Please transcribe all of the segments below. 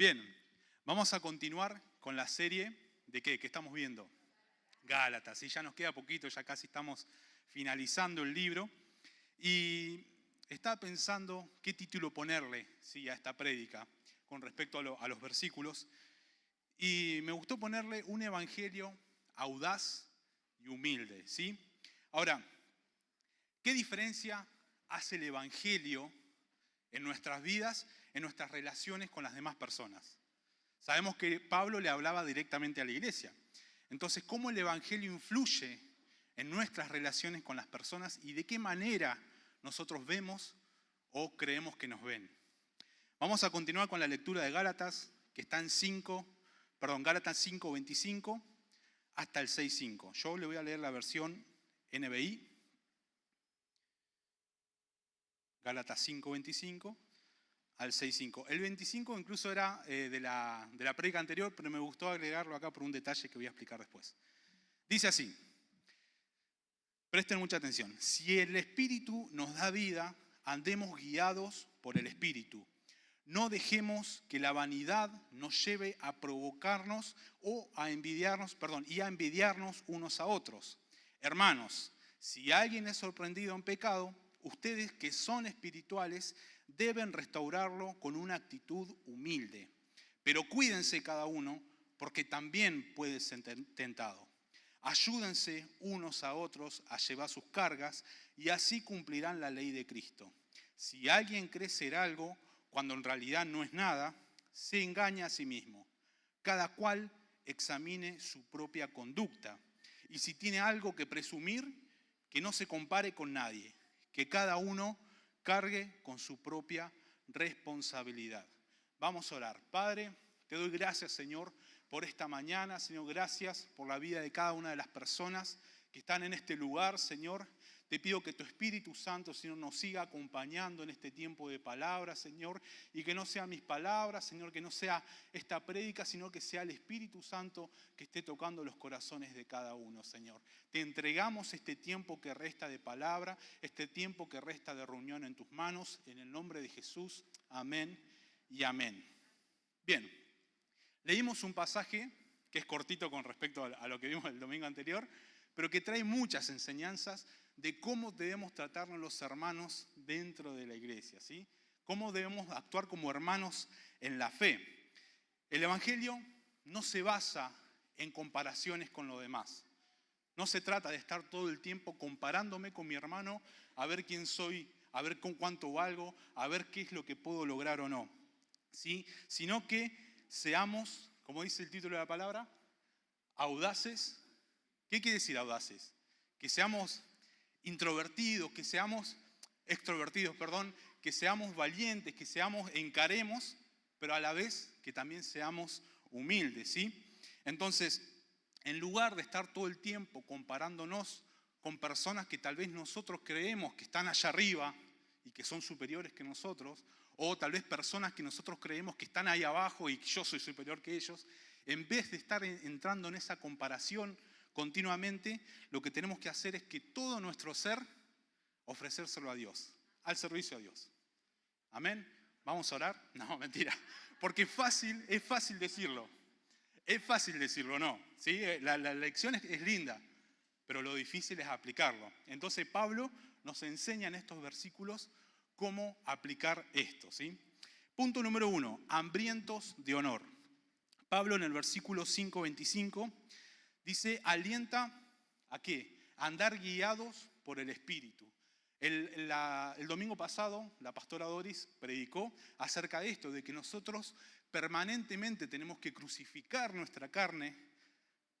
Bien, vamos a continuar con la serie de ¿qué? ¿Qué estamos viendo? Gálatas, y ya nos queda poquito, ya casi estamos finalizando el libro. Y estaba pensando qué título ponerle a esta prédica con respecto a los versículos. Y me gustó ponerle un evangelio audaz y humilde, ¿sí? Ahora, ¿qué diferencia hace el evangelio en nuestras vidas, en nuestras relaciones con las demás personas? Sabemos que Pablo le hablaba directamente a la iglesia. Entonces, ¿cómo el evangelio influye en nuestras relaciones con las personas y de qué manera nosotros vemos o creemos que nos ven? Vamos a continuar con la lectura de Gálatas, que está en Gálatas 5:25 hasta el 6:5. Yo le voy a leer la versión NBI. Gálatas 5:25 al 6:5. El 25 incluso era de la prédica anterior, pero me gustó agregarlo acá por un detalle que voy a explicar después. Dice así, presten mucha atención. Si el Espíritu nos da vida, andemos guiados por el Espíritu. No dejemos que la vanidad nos lleve a provocarnos o a envidiarnos, y a envidiarnos unos a otros. Hermanos, si alguien es sorprendido en pecado, ustedes que son espirituales deben restaurarlo con una actitud humilde. Pero cuídense cada uno, porque también puede ser tentado. Ayúdense unos a otros a llevar sus cargas y así cumplirán la ley de Cristo. Si alguien cree ser algo cuando en realidad no es nada, se engaña a sí mismo. Cada cual examine su propia conducta. Y si tiene algo que presumir, que no se compare con nadie. Que cada uno cargue con su propia responsabilidad. Vamos a orar. Padre, te doy gracias, Señor, por esta mañana. Señor, gracias por la vida de cada una de las personas que están en este lugar, Señor. Te pido que tu Espíritu Santo, Señor, nos siga acompañando en este tiempo de palabra, Señor, y que no sean mis palabras, Señor, que no sea esta prédica, sino que sea el Espíritu Santo que esté tocando los corazones de cada uno, Señor. Te entregamos este tiempo que resta de palabra, este tiempo que resta de reunión en tus manos, en el nombre de Jesús. Amén y amén. Bien, leímos un pasaje que es cortito con respecto a lo que vimos el domingo anterior, pero que trae muchas enseñanzas de cómo debemos tratarnos los hermanos dentro de la iglesia, ¿sí? Cómo debemos actuar como hermanos en la fe. El evangelio no se basa en comparaciones con los demás. No se trata de estar todo el tiempo comparándome con mi hermano a ver quién soy, a ver con cuánto valgo, a ver qué es lo que puedo lograr o no, ¿sí? Sino que seamos, como dice el título de la palabra, audaces. ¿Qué quiere decir audaces? Que seamos introvertidos, que seamos extrovertidos, que seamos valientes, que encaremos, pero a la vez que también seamos humildes, ¿sí? Entonces, en lugar de estar todo el tiempo comparándonos con personas que tal vez nosotros creemos que están allá arriba y que son superiores que nosotros, o tal vez personas que nosotros creemos que están ahí abajo y que yo soy superior que ellos, en vez de estar entrando en esa comparación continuamente, lo que tenemos que hacer es que todo nuestro ser, ofrecérselo a Dios, al servicio a Dios. ¿Amén? ¿Vamos a orar? No, mentira. Porque es fácil decirlo. Es fácil decirlo, ¿no? ¿Sí? La lección es linda, pero lo difícil es aplicarlo. Entonces Pablo nos enseña en estos versículos cómo aplicar esto, ¿sí? Punto número 1, hambrientos de honor. Pablo en el versículo 5:25 dice, alienta ¿a qué? A andar guiados por el Espíritu. El domingo pasado, la pastora Doris predicó acerca de esto, de que nosotros permanentemente tenemos que crucificar nuestra carne,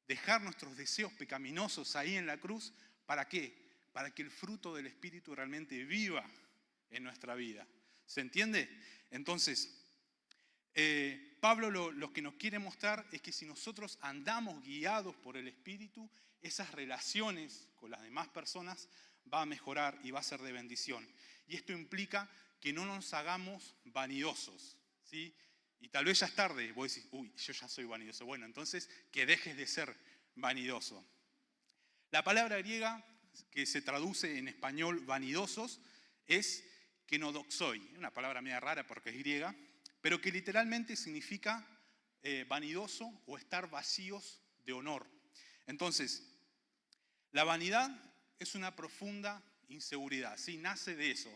dejar nuestros deseos pecaminosos ahí en la cruz. ¿Para qué? Para que el fruto del Espíritu realmente viva en nuestra vida. ¿Se entiende? Entonces, Pablo lo que nos quiere mostrar es que si nosotros andamos guiados por el Espíritu, esas relaciones con las demás personas va a mejorar y va a ser de bendición. Y esto implica que no nos hagamos vanidosos, ¿sí? Y tal vez ya es tarde, vos decís, uy, yo ya soy vanidoso. Bueno, entonces que dejes de ser vanidoso. La palabra griega que se traduce en español vanidosos es kenodoxoi, una palabra media rara porque es griega, pero que literalmente significa vanidoso o estar vacíos de honor. Entonces, la vanidad es una profunda inseguridad, ¿sí? Nace de eso,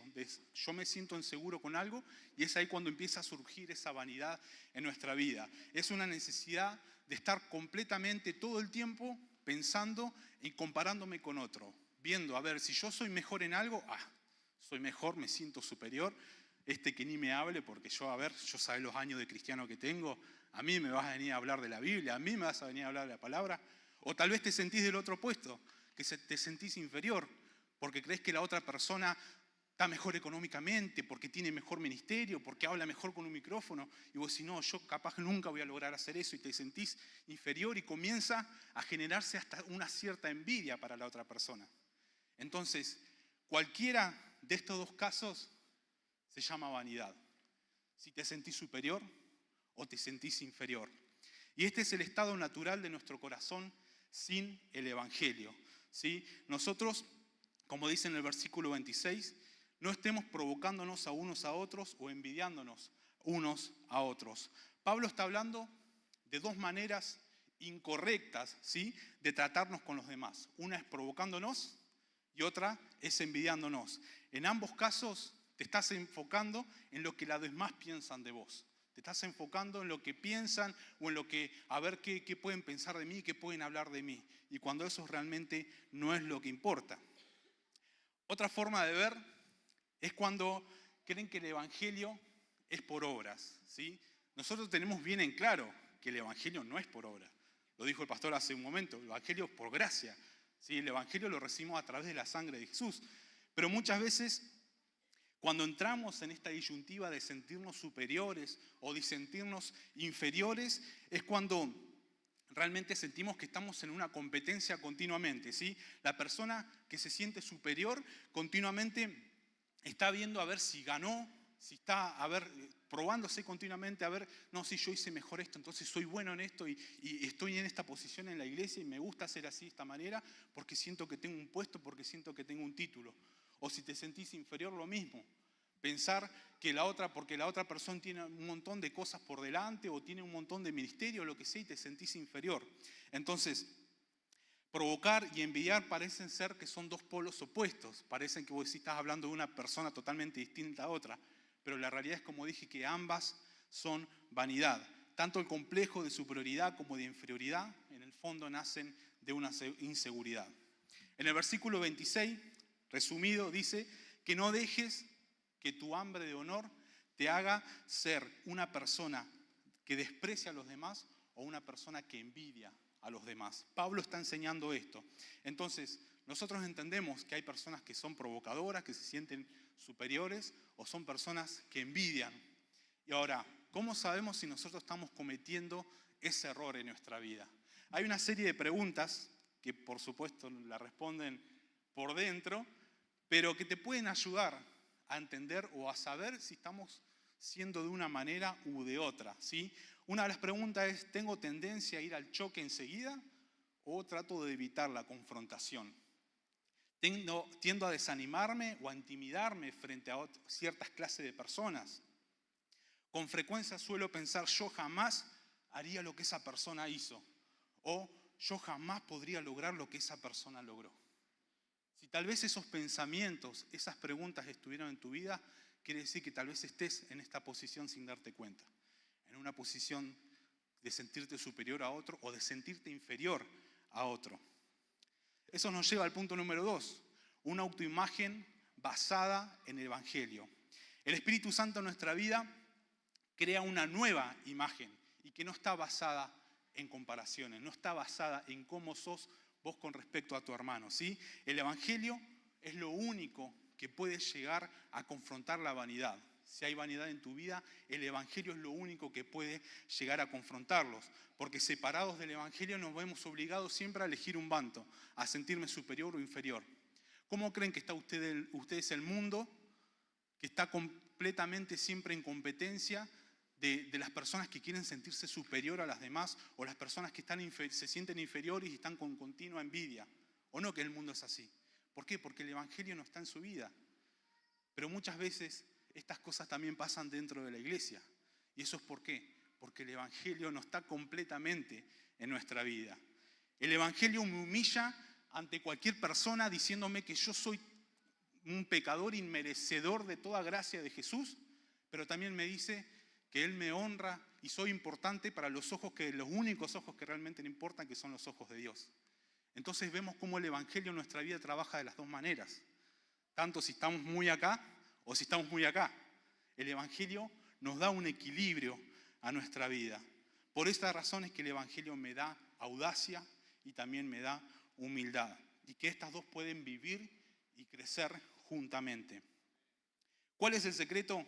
yo me siento inseguro con algo y es ahí cuando empieza a surgir esa vanidad en nuestra vida. Es una necesidad de estar completamente todo el tiempo pensando y comparándome con otro, viendo, a ver, si yo soy mejor en algo, soy mejor, me siento superior, que ni me hable porque yo sabes los años de cristiano que tengo, a mí me vas a venir a hablar de la Biblia, a mí me vas a venir a hablar de la palabra, o tal vez te sentís del otro puesto, que te sentís inferior, porque crees que la otra persona está mejor económicamente, porque tiene mejor ministerio, porque habla mejor con un micrófono, y vos decís, no, yo capaz nunca voy a lograr hacer eso, y te sentís inferior y comienza a generarse hasta una cierta envidia para la otra persona. Entonces, cualquiera de estos dos casos se llama vanidad. Si te sentís superior o te sentís inferior. Y este es el estado natural de nuestro corazón sin el Evangelio, ¿sí? Nosotros, como dice en el versículo 26, no estemos provocándonos a unos a otros o envidiándonos unos a otros. Pablo está hablando de dos maneras incorrectas, ¿sí?, de tratarnos con los demás. Una es provocándonos y otra es envidiándonos. En ambos casos te estás enfocando en lo que los demás piensan de vos. Te estás enfocando en lo que piensan o en lo que, a ver qué pueden pensar de mí, qué pueden hablar de mí. Y cuando eso realmente no es lo que importa. Otra forma de ver es cuando creen que el Evangelio es por obras, ¿sí? Nosotros tenemos bien en claro que el Evangelio no es por obra. Lo dijo el pastor hace un momento, el Evangelio es por gracia, ¿sí? El Evangelio lo recibimos a través de la sangre de Jesús. Pero muchas veces, cuando entramos en esta disyuntiva de sentirnos superiores o de sentirnos inferiores, es cuando realmente sentimos que estamos en una competencia continuamente, ¿sí? La persona que se siente superior continuamente está viendo a ver si ganó, si está probándose continuamente, a ver, no, si yo hice mejor esto, entonces soy bueno en esto y estoy en esta posición en la iglesia y me gusta ser así de esta manera porque siento que tengo un puesto, porque siento que tengo un título. O si te sentís inferior, lo mismo. Pensar que porque la otra persona tiene un montón de cosas por delante o tiene un montón de ministerio o lo que sea y te sentís inferior. Entonces, provocar y envidiar parecen ser que son dos polos opuestos. Parecen que vos estás hablando de una persona totalmente distinta a otra. Pero la realidad es, como dije, que ambas son vanidad. Tanto el complejo de superioridad como de inferioridad, en el fondo, nacen de una inseguridad. En el versículo 26, resumido, dice que no dejes que tu hambre de honor te haga ser una persona que desprecia a los demás o una persona que envidia a los demás. Pablo está enseñando esto. Entonces, nosotros entendemos que hay personas que son provocadoras, que se sienten superiores, o son personas que envidian. Y ahora, ¿cómo sabemos si nosotros estamos cometiendo ese error en nuestra vida? Hay una serie de preguntas que, por supuesto, la responden por dentro, pero que te pueden ayudar a entender o a saber si estamos siendo de una manera u de otra, ¿sí? Una de las preguntas es, ¿tengo tendencia a ir al choque enseguida o trato de evitar la confrontación? ¿Tiendo a desanimarme o a intimidarme frente a ciertas clases de personas? Con frecuencia suelo pensar, yo jamás haría lo que esa persona hizo o yo jamás podría lograr lo que esa persona logró. Si tal vez esos pensamientos, esas preguntas estuvieron en tu vida, quiere decir que tal vez estés en esta posición sin darte cuenta. En una posición de sentirte superior a otro o de sentirte inferior a otro. Eso nos lleva al punto número 2, una autoimagen basada en el Evangelio. El Espíritu Santo en nuestra vida crea una nueva imagen y que no está basada en comparaciones, no está basada en cómo sos vos con respecto a tu hermano, ¿sí? El Evangelio es lo único que puede llegar a confrontar la vanidad. Si hay vanidad en tu vida, el Evangelio es lo único que puede llegar a confrontarlos. Porque separados del Evangelio nos vemos obligados siempre a elegir un bando, a sentirme superior o inferior. ¿Cómo creen que está ustedes el mundo que está completamente siempre en competencia de las personas que quieren sentirse superior a las demás o las personas que se sienten inferiores y están con continua envidia? ¿O no que el mundo es así? ¿Por qué? Porque el Evangelio no está en su vida. Pero muchas veces estas cosas también pasan dentro de la iglesia. ¿Y eso es por qué? Porque el Evangelio no está completamente en nuestra vida. El Evangelio me humilla ante cualquier persona diciéndome que yo soy un pecador inmerecedor de toda gracia de Jesús, pero también me dice que Él me honra y soy importante para los únicos ojos que realmente le importan, que son los ojos de Dios. Entonces vemos cómo el Evangelio en nuestra vida trabaja de las dos maneras, tanto si estamos muy acá o si estamos muy acá. El Evangelio nos da un equilibrio a nuestra vida. Por esta razón es que el Evangelio me da audacia y también me da humildad, y que estas dos pueden vivir y crecer juntamente. ¿Cuál es el secreto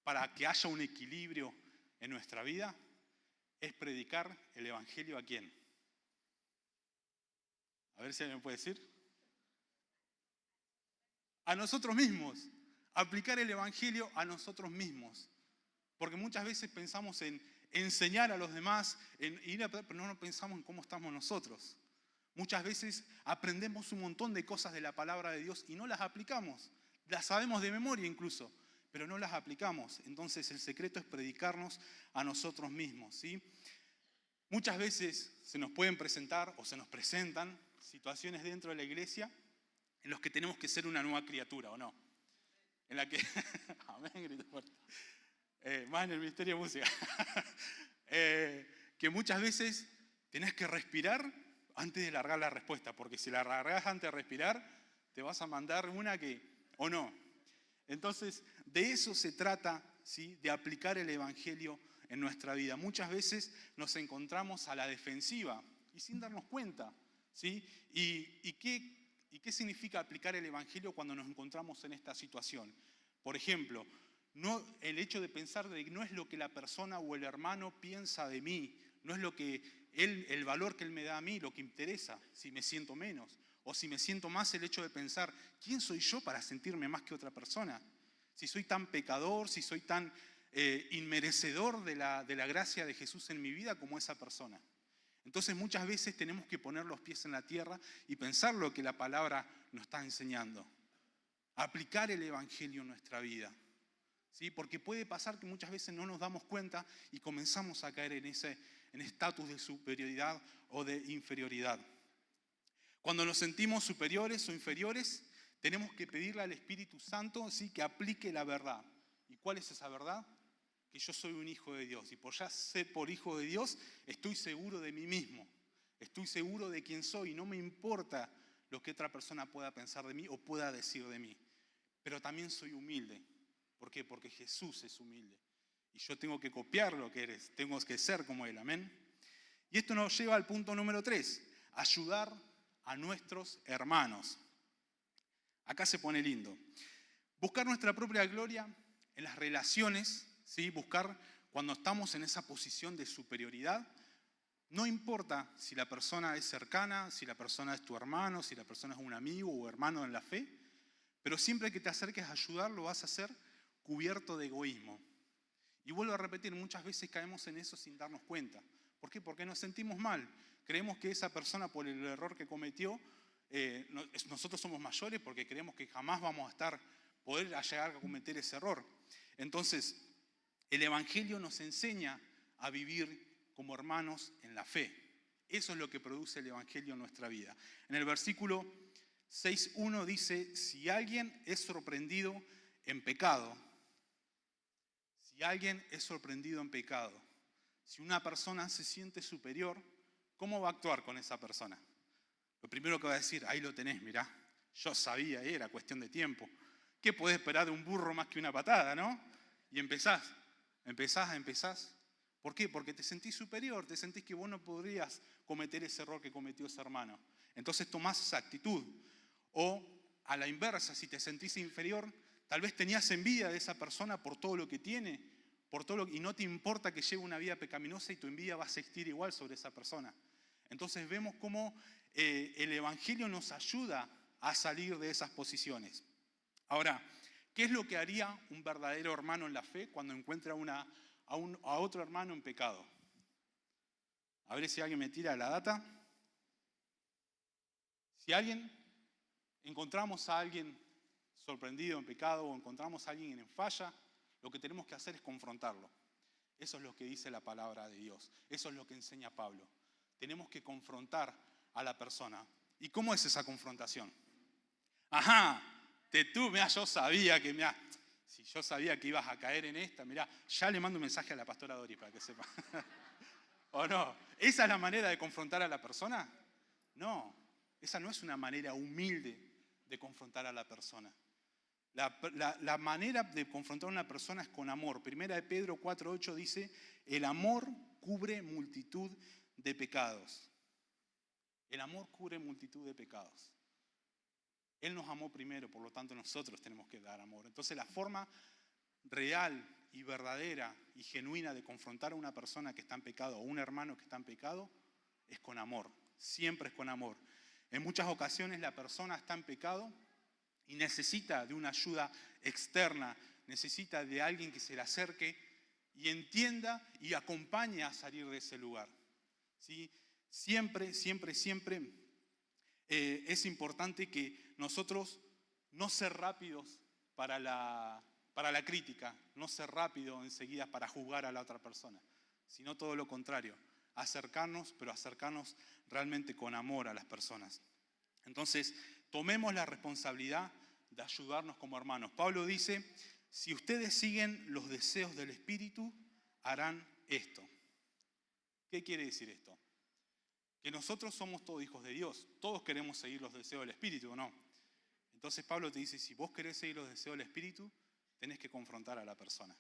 para que haya un equilibrio en nuestra vida? Es predicar el Evangelio ¿a quién? A ver si alguien me puede decir. A nosotros mismos. Aplicar el Evangelio a nosotros mismos. Porque muchas veces pensamos en enseñar a los demás, pero no pensamos en cómo estamos nosotros. Muchas veces aprendemos un montón de cosas de la palabra de Dios y no las aplicamos. Las sabemos de memoria incluso, pero no las aplicamos. Entonces el secreto es predicarnos a nosotros mismos, ¿sí? Muchas veces se nos pueden presentar o se nos presentan situaciones dentro de la iglesia en las que tenemos que ser una nueva criatura, ¿o no? En la que... Amén, grito fuerte. Más en el ministerio de música. Que muchas veces tenés que respirar antes de largar la respuesta, porque si la largás antes de respirar, te vas a mandar una que, o no. Entonces, de eso se trata, ¿sí? De aplicar el Evangelio en nuestra vida. Muchas veces nos encontramos a la defensiva y sin darnos cuenta, ¿sí? ¿Y qué significa aplicar el Evangelio cuando nos encontramos en esta situación? Por ejemplo, no, el hecho de pensar de que no es lo que la persona o el hermano piensa de mí, no es lo que el valor que él me da a mí, lo que interesa, si me siento menos, o si me siento más, el hecho de pensar, ¿quién soy yo para sentirme más que otra persona? Si soy tan pecador, si soy tan inmerecedor de la gracia de Jesús en mi vida como esa persona. Entonces muchas veces tenemos que poner los pies en la tierra y pensar lo que la palabra nos está enseñando. Aplicar el Evangelio en nuestra vida. ¿Sí? Porque puede pasar que muchas veces no nos damos cuenta y comenzamos a caer en estatus de superioridad o de inferioridad. Cuando nos sentimos superiores o inferiores, tenemos que pedirle al Espíritu Santo, ¿sí? Que aplique la verdad. ¿Y cuál es esa verdad? Que yo soy un hijo de Dios. Y por ya ser por hijo de Dios, estoy seguro de mí mismo. Estoy seguro de quién soy. No me importa lo que otra persona pueda pensar de mí o pueda decir de mí. Pero también soy humilde. ¿Por qué? Porque Jesús es humilde. Y yo tengo que copiar lo que eres. Tengo que ser como Él. Amén. Y esto nos lleva al punto número 3. Ayudar a nuestros hermanos. Acá se pone lindo. Buscar nuestra propia gloria en las relaciones, ¿sí? Buscar cuando estamos en esa posición de superioridad. No importa si la persona es cercana, si la persona es tu hermano, si la persona es un amigo o hermano en la fe, pero siempre que te acerques a ayudar lo vas a hacer cubierto de egoísmo. Y vuelvo a repetir, muchas veces caemos en eso sin darnos cuenta. ¿Por qué? Porque nos sentimos mal. Creemos que esa persona, por el error que cometió, nosotros somos mayores porque creemos que jamás vamos a poder llegar a cometer ese error. Entonces, el Evangelio nos enseña a vivir como hermanos en la fe. Eso es lo que produce el Evangelio en nuestra vida. En el versículo 6.1 dice, si alguien es sorprendido en pecado, si alguien es sorprendido en pecado, si una persona se siente superior, ¿cómo va a actuar con esa persona? Lo primero que va a decir, ahí lo tenés, mirá, yo sabía, era cuestión de tiempo. ¿Qué podés esperar de un burro más que una patada, no? Y empezás. ¿Por qué? Porque te sentís superior, te sentís que vos no podrías cometer ese error que cometió ese hermano. Entonces tomás esa actitud. O a la inversa, si te sentís inferior, tal vez tenías envidia de esa persona por todo lo que tiene, y no te importa que lleve una vida pecaminosa y tu envidia va a existir igual sobre esa persona. Entonces vemos cómo el Evangelio nos ayuda a salir de esas posiciones. Ahora, ¿qué es lo que haría un verdadero hermano en la fe cuando encuentra a otro hermano en pecado? A ver si alguien me tira la data. Si encontramos a alguien sorprendido en pecado o encontramos a alguien en falla, lo que tenemos que hacer es confrontarlo. Eso es lo que dice la palabra de Dios. Eso es lo que enseña Pablo. Tenemos que confrontar a la persona. ¿Y cómo es esa confrontación? Ajá, mirá, yo sabía que, mirá, si yo sabía que ibas a caer en esta, mirá, ya le mando un mensaje a la pastora Doris para que sepa. ¿O no? ¿Esa es la manera de confrontar a la persona? No, esa no es una manera humilde de confrontar a la persona. La manera de confrontar a una persona es con amor. Primera de Pedro 4:8 dice, el amor cubre multitud de pecados. El amor cubre multitud de pecados. Él nos amó primero, por lo tanto nosotros tenemos que dar amor. Entonces la forma real y verdadera y genuina de confrontar a una persona que está en pecado o un hermano que está en pecado es con amor. Siempre es con amor. En muchas ocasiones la persona está en pecado y necesita de una ayuda externa, necesita de alguien que se le acerque y entienda y acompañe a salir de ese lugar. ¿Sí? Siempre es importante que nosotros no ser rápidos para la crítica, no ser rápidos enseguida para juzgar a la otra persona, sino todo lo contrario, acercarnos, pero acercarnos realmente con amor a las personas. Entonces, tomemos la responsabilidad de ayudarnos como hermanos. Pablo dice, si ustedes siguen los deseos del Espíritu, harán esto. ¿Qué quiere decir esto? Que nosotros somos todos hijos de Dios, todos queremos seguir los deseos del Espíritu, ¿o no? Entonces Pablo te dice, si vos querés seguir los deseos del Espíritu, tenés que confrontar a la persona.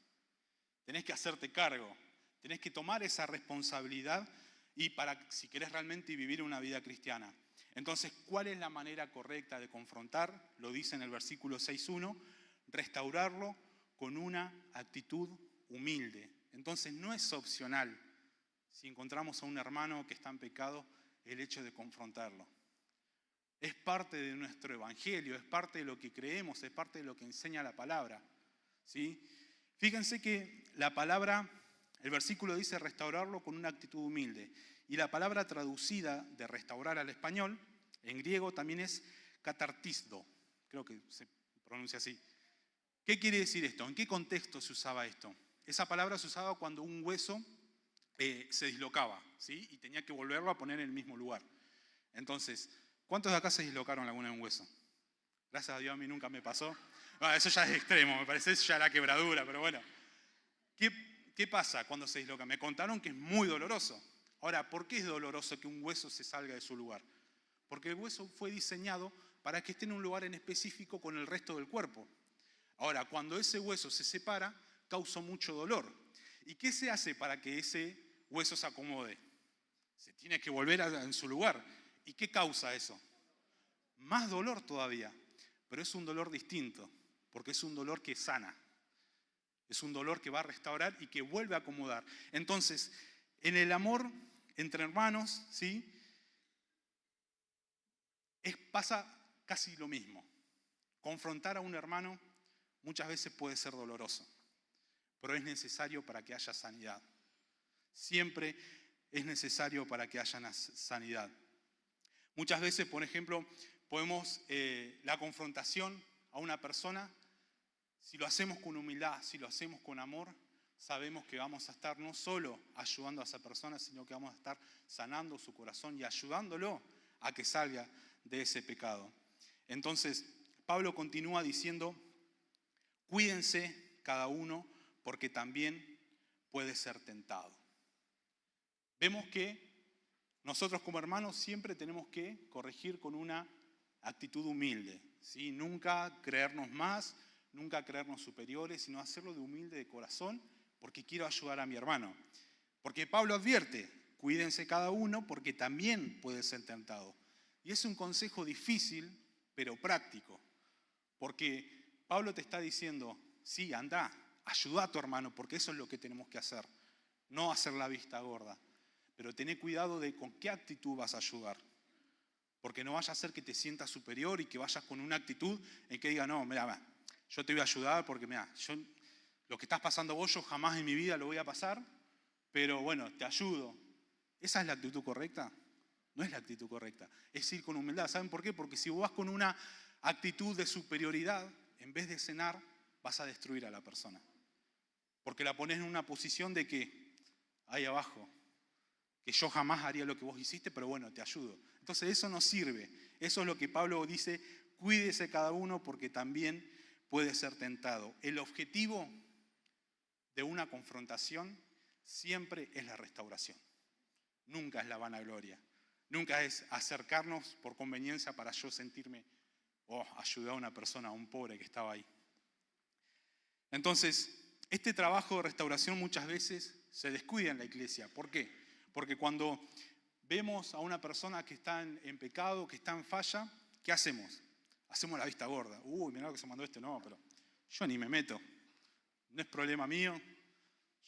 Tenés que hacerte cargo, tenés que tomar esa responsabilidad y si querés realmente vivir una vida cristiana. Entonces, ¿cuál es la manera correcta de confrontar? Lo dice en el versículo 6:1, restaurarlo con una actitud humilde. Entonces, no es opcional, si encontramos a un hermano que está en pecado, el hecho de confrontarlo. Es parte de nuestro evangelio, es parte de lo que creemos, es parte de lo que enseña la palabra. ¿Sí? Fíjense que la palabra, el versículo dice restaurarlo con una actitud humilde. Y la palabra traducida de restaurar al español, en griego también es katartisdo. Creo que se pronuncia así. ¿Qué quiere decir esto? ¿En qué contexto se usaba esto? Esa palabra se usaba cuando un hueso se dislocaba, ¿sí? Y tenía que volverlo a poner en el mismo lugar. Entonces, ¿cuántos de acá se dislocaron alguna vez un hueso? Gracias a Dios a mí nunca me pasó. Bueno, eso ya es extremo, me parece, eso ya es la quebradura, pero bueno. ¿Qué pasa cuando se disloca? Me contaron que es muy doloroso. Ahora, ¿por qué es doloroso que un hueso se salga de su lugar? Porque el hueso fue diseñado para que esté en un lugar en específico con el resto del cuerpo. Ahora, cuando ese hueso se separa, causa mucho dolor. ¿Y qué se hace para que ese hueso se acomode? Se tiene que volver en su lugar. ¿Y qué causa eso? Más dolor todavía, pero es un dolor distinto, porque es un dolor que sana. Es un dolor que va a restaurar y que vuelve a acomodar. Entonces, en el amor entre hermanos, ¿sí? Pasa casi lo mismo. Confrontar a un hermano muchas veces puede ser doloroso, pero es necesario para que haya sanidad. Siempre es necesario para que haya sanidad. Muchas veces, por ejemplo, podemos la confrontación a una persona, si lo hacemos con humildad, si lo hacemos con amor, sabemos que vamos a estar no solo ayudando a esa persona, sino que vamos a estar sanando su corazón y ayudándolo a que salga de ese pecado. Entonces, Pablo continúa diciendo, cuídense cada uno porque también puede ser tentado. Vemos que nosotros como hermanos siempre tenemos que corregir con una actitud humilde, ¿sí? Nunca creernos más, nunca creernos superiores, sino hacerlo de humilde de corazón porque quiero ayudar a mi hermano. Porque Pablo advierte, cuídense cada uno porque también puede ser tentado. Y es un consejo difícil, pero práctico. Porque Pablo te está diciendo, sí, anda, ayuda a tu hermano, porque eso es lo que tenemos que hacer. No hacer la vista gorda. Pero tené cuidado de con qué actitud vas a ayudar. Porque no vaya a ser que te sientas superior y que vayas con una actitud en que diga, no, mira, yo te voy a ayudar porque mira, lo que estás pasando vos, yo jamás en mi vida lo voy a pasar, pero bueno, te ayudo. ¿Esa es la actitud correcta? No es la actitud correcta. Es ir con humildad. ¿Saben por qué? Porque si vos vas con una actitud de superioridad, en vez de cenar, vas a destruir a la persona. porque la pones en una posición de que, ahí abajo, que yo jamás haría lo que vos hiciste, pero bueno, te ayudo. Entonces eso no sirve. Eso es lo que Pablo dice, cuídese cada uno porque también puede ser tentado. El objetivo de una confrontación siempre es la restauración. Nunca es la vanagloria. Nunca es acercarnos por conveniencia para yo sentirme, ayudar a una persona, a un pobre que estaba ahí. Entonces, este trabajo de restauración muchas veces se descuida en la iglesia. ¿Por qué? Porque cuando vemos a una persona que está en pecado, que está en falla, ¿qué hacemos? Hacemos la vista gorda. Mirá lo que se mandó este, no, pero yo ni me meto. No es problema mío.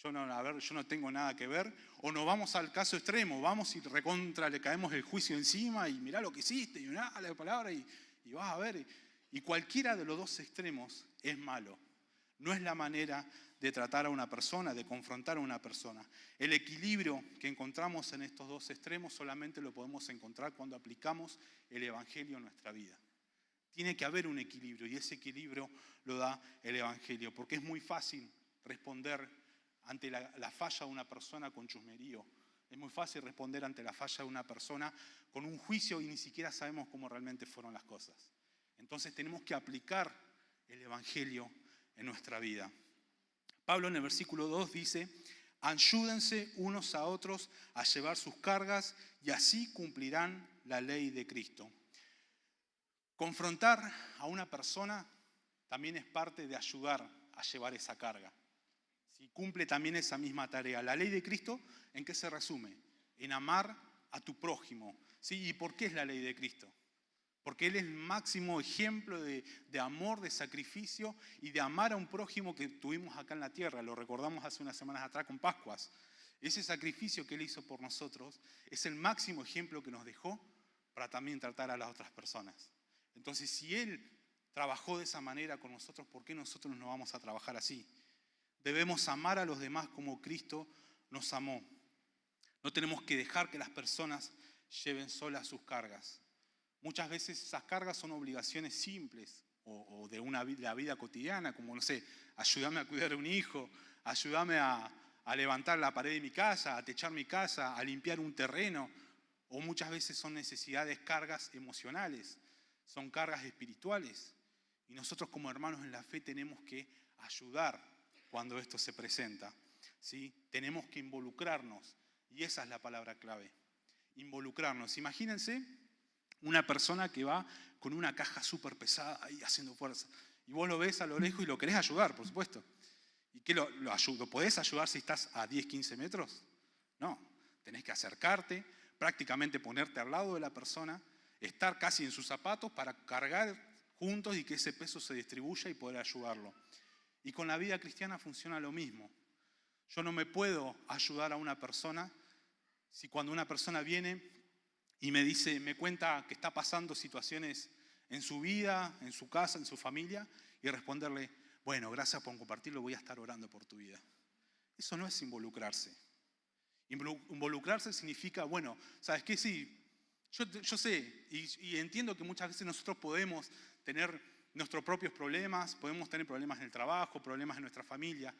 Yo no tengo nada que ver. O nos vamos al caso extremo, vamos y le caemos el juicio encima y mirá lo que hiciste, y una la palabra y vas a ver. Y cualquiera de los dos extremos es malo. No es la manera de tratar a una persona, de confrontar a una persona. El equilibrio que encontramos en estos dos extremos solamente lo podemos encontrar cuando aplicamos el Evangelio en nuestra vida. Tiene que haber un equilibrio y ese equilibrio lo da el Evangelio, porque es muy fácil responder ante la falla de una persona con chusmerío. Es muy fácil responder ante la falla de una persona con un juicio y ni siquiera sabemos cómo realmente fueron las cosas. Entonces tenemos que aplicar el Evangelio en nuestra vida. Pablo en el versículo 2 dice, ayúdense unos a otros a llevar sus cargas y así cumplirán la ley de Cristo. Confrontar a una persona también es parte de ayudar a llevar esa carga. Cumple también esa misma tarea. La ley de Cristo, ¿en qué se resume? En amar a tu prójimo. ¿Sí? ¿Y por qué es la ley de Cristo? Porque Él es el máximo ejemplo de amor, de sacrificio y de amar a un prójimo que tuvimos acá en la tierra. Lo recordamos hace unas semanas atrás con Pascuas. Ese sacrificio que Él hizo por nosotros es el máximo ejemplo que nos dejó para también tratar a las otras personas. Entonces, si Él trabajó de esa manera con nosotros, ¿por qué nosotros no vamos a trabajar así? Debemos amar a los demás como Cristo nos amó. No tenemos que dejar que las personas lleven solas sus cargas. Muchas veces esas cargas son obligaciones simples o de la vida cotidiana, como, no sé, ayúdame a cuidar a un hijo, ayúdame a levantar la pared de mi casa, a techar mi casa, a limpiar un terreno. O muchas veces son necesidades, cargas emocionales, son cargas espirituales. Y nosotros como hermanos en la fe tenemos que ayudar cuando esto se presenta. ¿Sí? Tenemos que involucrarnos. Y esa es la palabra clave. Involucrarnos. Imagínense una persona que va con una caja súper pesada ahí haciendo fuerza. Y vos lo ves a lo lejos y lo querés ayudar, por supuesto. ¿Y qué lo podés ayudar si estás a 10, 15 metros? No. Tenés que acercarte, prácticamente ponerte al lado de la persona, estar casi en sus zapatos para cargar juntos y que ese peso se distribuya y poder ayudarlo. Y con la vida cristiana funciona lo mismo. Yo no me puedo ayudar a una persona si cuando una persona viene y me cuenta que está pasando situaciones en su vida, en su casa, en su familia, y responderle, bueno, gracias por compartirlo, voy a estar orando por tu vida. Eso no es involucrarse. Involucrarse significa, bueno, ¿sabes qué? Sí, yo sé y entiendo que muchas veces nosotros podemos tener nuestros propios problemas, podemos tener problemas en el trabajo, problemas en nuestra familia,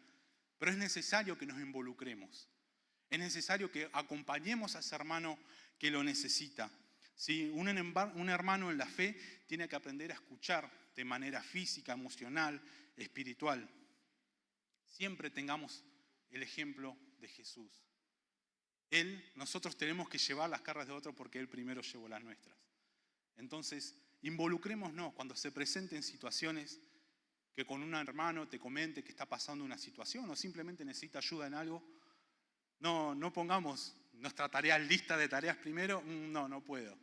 pero es necesario que nos involucremos. Es necesario que acompañemos a ese hermano que lo necesita. ¿Sí? Un hermano en la fe tiene que aprender a escuchar de manera física, emocional, espiritual. Siempre tengamos el ejemplo de Jesús. Nosotros tenemos que llevar las cargas de otro porque Él primero llevó las nuestras. Entonces, involucrémonos cuando se presenten situaciones que con un hermano te comente que está pasando una situación o simplemente necesita ayuda en algo. No pongamos nuestra tarea lista de tareas primero, no puedo.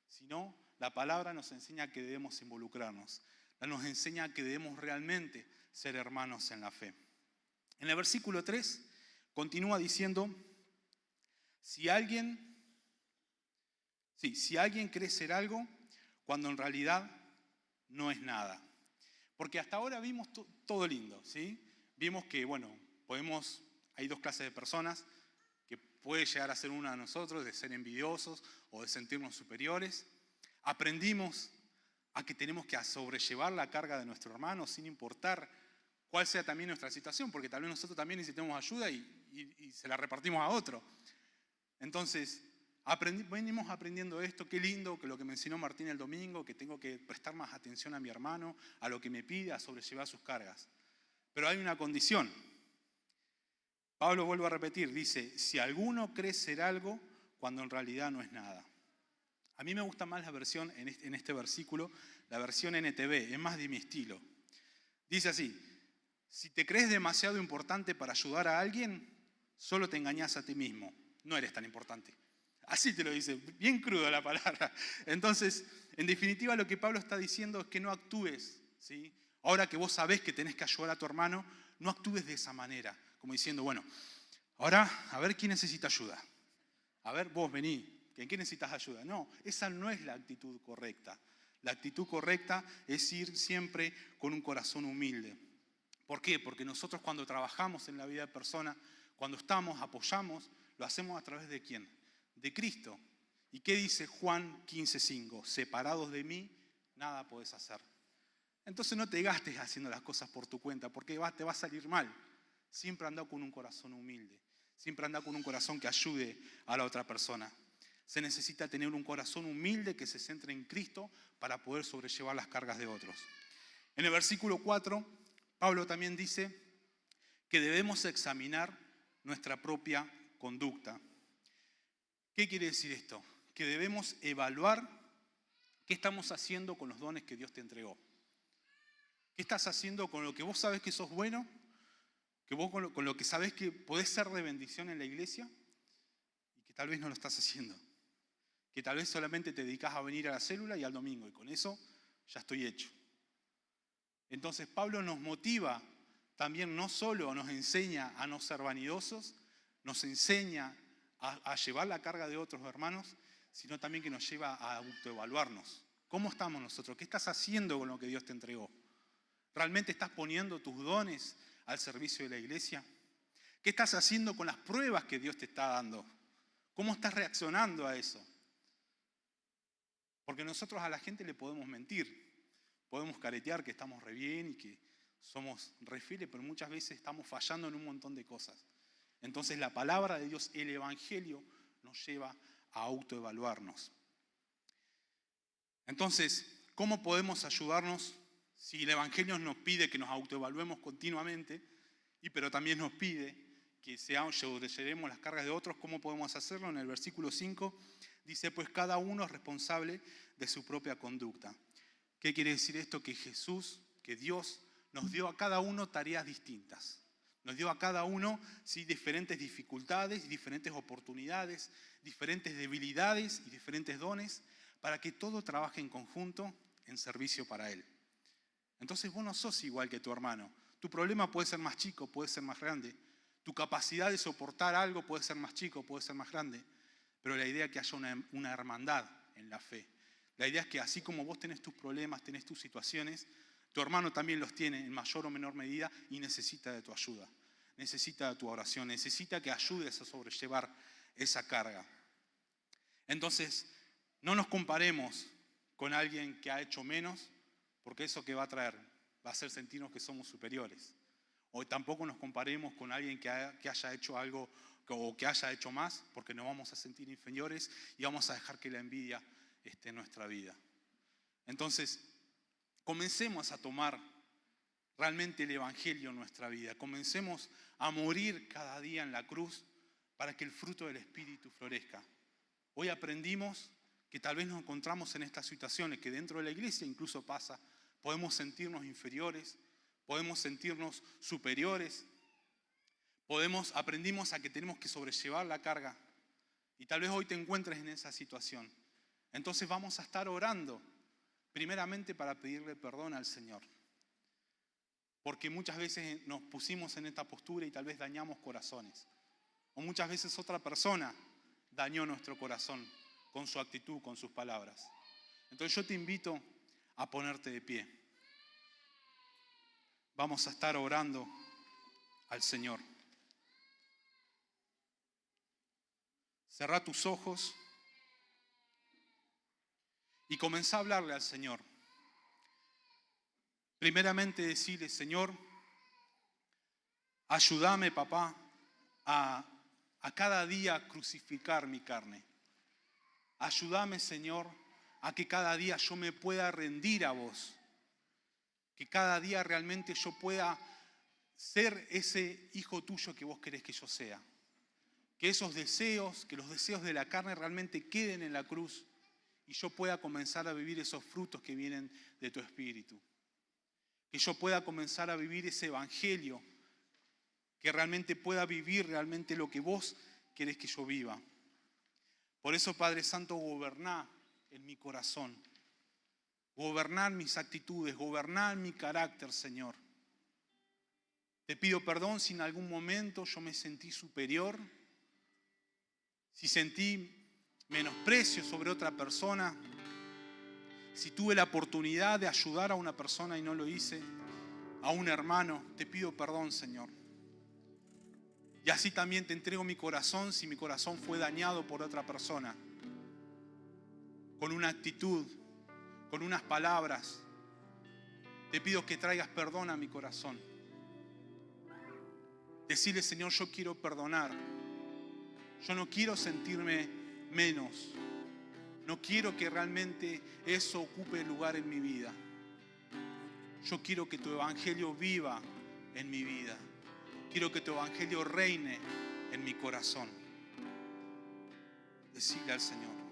Sino, la palabra nos enseña que debemos involucrarnos. Nos enseña que debemos realmente ser hermanos en la fe. En el versículo 3 continúa diciendo, si alguien cree ser algo, cuando en realidad no es nada. Porque hasta ahora vimos todo lindo, ¿sí? Vimos que, hay dos clases de personas, que puede llegar a ser una de nosotros, de ser envidiosos o de sentirnos superiores. Aprendimos a que tenemos que sobrellevar la carga de nuestro hermano sin importar cuál sea también nuestra situación, porque tal vez nosotros también necesitemos ayuda y se la repartimos a otro. Entonces, venimos aprendiendo esto, qué lindo, que lo que me enseñó Martín el domingo, que tengo que prestar más atención a mi hermano, a lo que me pide, a sobrellevar sus cargas. Pero hay una condición. Pablo vuelve a repetir, dice, si alguno cree ser algo, cuando en realidad no es nada. A mí me gusta más la versión, en este versículo, la versión NTV, es más de mi estilo. Dice así, si te crees demasiado importante para ayudar a alguien, solo te engañas a ti mismo, no eres tan importante. Así te lo dice, bien crudo la palabra. Entonces, en definitiva, lo que Pablo está diciendo es que no actúes, ¿sí? Ahora que vos sabés que tenés que ayudar a tu hermano, no actúes de esa manera, como diciendo, bueno, ahora a ver quién necesita ayuda. A ver, vos vení, ¿en qué necesitas ayuda? No, esa no es la actitud correcta. La actitud correcta es ir siempre con un corazón humilde. ¿Por qué? Porque nosotros cuando trabajamos en la vida de persona, cuando estamos, apoyamos, lo hacemos a través de ¿quién? De Cristo. ¿Y qué dice Juan 15:5? Separados de mí, nada podés hacer. Entonces no te gastes haciendo las cosas por tu cuenta, porque te va a salir mal. Siempre anda con un corazón humilde. Siempre anda con un corazón que ayude a la otra persona. Se necesita tener un corazón humilde que se centre en Cristo para poder sobrellevar las cargas de otros. En el versículo 4, Pablo también dice que debemos examinar nuestra propia conducta. ¿Qué quiere decir esto? Que debemos evaluar qué estamos haciendo con los dones que Dios te entregó. ¿Qué estás haciendo con lo que vos sabés que sos bueno? Que vos con lo que sabés que podés ser de bendición en la iglesia y que tal vez no lo estás haciendo. Que tal vez solamente te dedicás a venir a la célula y al domingo y con eso ya estoy hecho. Entonces Pablo nos motiva, también no solo nos enseña a no ser vanidosos, nos enseña a llevar la carga de otros hermanos, sino también que nos lleva a autoevaluarnos. ¿Cómo estamos nosotros? ¿Qué estás haciendo con lo que Dios te entregó? ¿Realmente estás poniendo tus dones al servicio de la iglesia? ¿Qué estás haciendo con las pruebas que Dios te está dando? ¿Cómo estás reaccionando a eso? Porque nosotros a la gente le podemos mentir, podemos caretear que estamos re bien y que somos re fieles, pero muchas veces estamos fallando en un montón de cosas. Entonces la palabra de Dios, el Evangelio, nos lleva a autoevaluarnos. Entonces, ¿cómo podemos ayudarnos si el Evangelio nos pide que nos autoevaluemos continuamente, pero también nos pide que sobrellevemos las cargas de otros? ¿Cómo podemos hacerlo? En el versículo 5 dice, pues cada uno es responsable de su propia conducta. ¿Qué quiere decir esto? Que Jesús, que Dios, nos dio a cada uno tareas distintas. Nos dio a cada uno diferentes dificultades, diferentes oportunidades, diferentes debilidades y diferentes dones para que todo trabaje en conjunto en servicio para Él. Entonces vos no sos igual que tu hermano. Tu problema puede ser más chico, puede ser más grande. Tu capacidad de soportar algo puede ser más chico, puede ser más grande. Pero la idea es que haya una hermandad en la fe. La idea es que así como vos tenés tus problemas, tenés tus situaciones, tu hermano también los tiene en mayor o menor medida y necesita de tu ayuda. Necesita de tu oración, necesita que ayudes a sobrellevar esa carga. Entonces, no nos comparemos con alguien que ha hecho menos, porque eso que va a traer va a hacer sentirnos que somos superiores. O tampoco nos comparemos con alguien que haya hecho algo o que haya hecho más, porque nos vamos a sentir inferiores y vamos a dejar que la envidia esté en nuestra vida. Entonces, comencemos a tomar realmente el Evangelio en nuestra vida. Comencemos a morir cada día en la cruz para que el fruto del Espíritu florezca. Hoy aprendimos que tal vez nos encontramos en estas situaciones que dentro de la iglesia incluso pasa. Podemos sentirnos inferiores, podemos sentirnos superiores, aprendimos a que tenemos que sobrellevar la carga y tal vez hoy te encuentres en esa situación. Entonces vamos a estar orando primeramente para pedirle perdón al Señor. Porque muchas veces nos pusimos en esta postura y tal vez dañamos corazones. O muchas veces otra persona dañó nuestro corazón con su actitud, con sus palabras. Entonces yo te invito a ponerte de pie. Vamos a estar orando al Señor. Cerrá tus ojos y comenzá a hablarle al Señor. Primeramente decirle, Señor, Ayúdame, papá, a cada día crucificar mi carne. Ayúdame, Señor, a que cada día yo me pueda rendir a vos. Que cada día realmente yo pueda ser ese hijo tuyo que vos querés que yo sea. Que esos deseos, que los deseos de la carne realmente queden en la cruz y yo pueda comenzar a vivir esos frutos que vienen de tu Espíritu. Que yo pueda comenzar a vivir ese evangelio, que realmente pueda vivir realmente lo que vos querés que yo viva. Por eso, Padre Santo, goberná en mi corazón, gobernar mis actitudes, gobernar mi carácter, Señor. Te pido perdón si en algún momento yo me sentí superior, si sentí menosprecio sobre otra persona, si tuve la oportunidad de ayudar a una persona y no lo hice, a un hermano, te pido perdón, Señor. Y así también te entrego mi corazón si mi corazón fue dañado por otra persona, con una actitud, con unas palabras. Te pido que traigas perdón a mi corazón. Decirle, Señor, yo quiero perdonar. Yo no quiero sentirme menos. No quiero que realmente eso ocupe lugar en mi vida. Yo quiero que tu evangelio viva en mi vida. Quiero que tu evangelio reine en mi corazón. Decirle al Señor.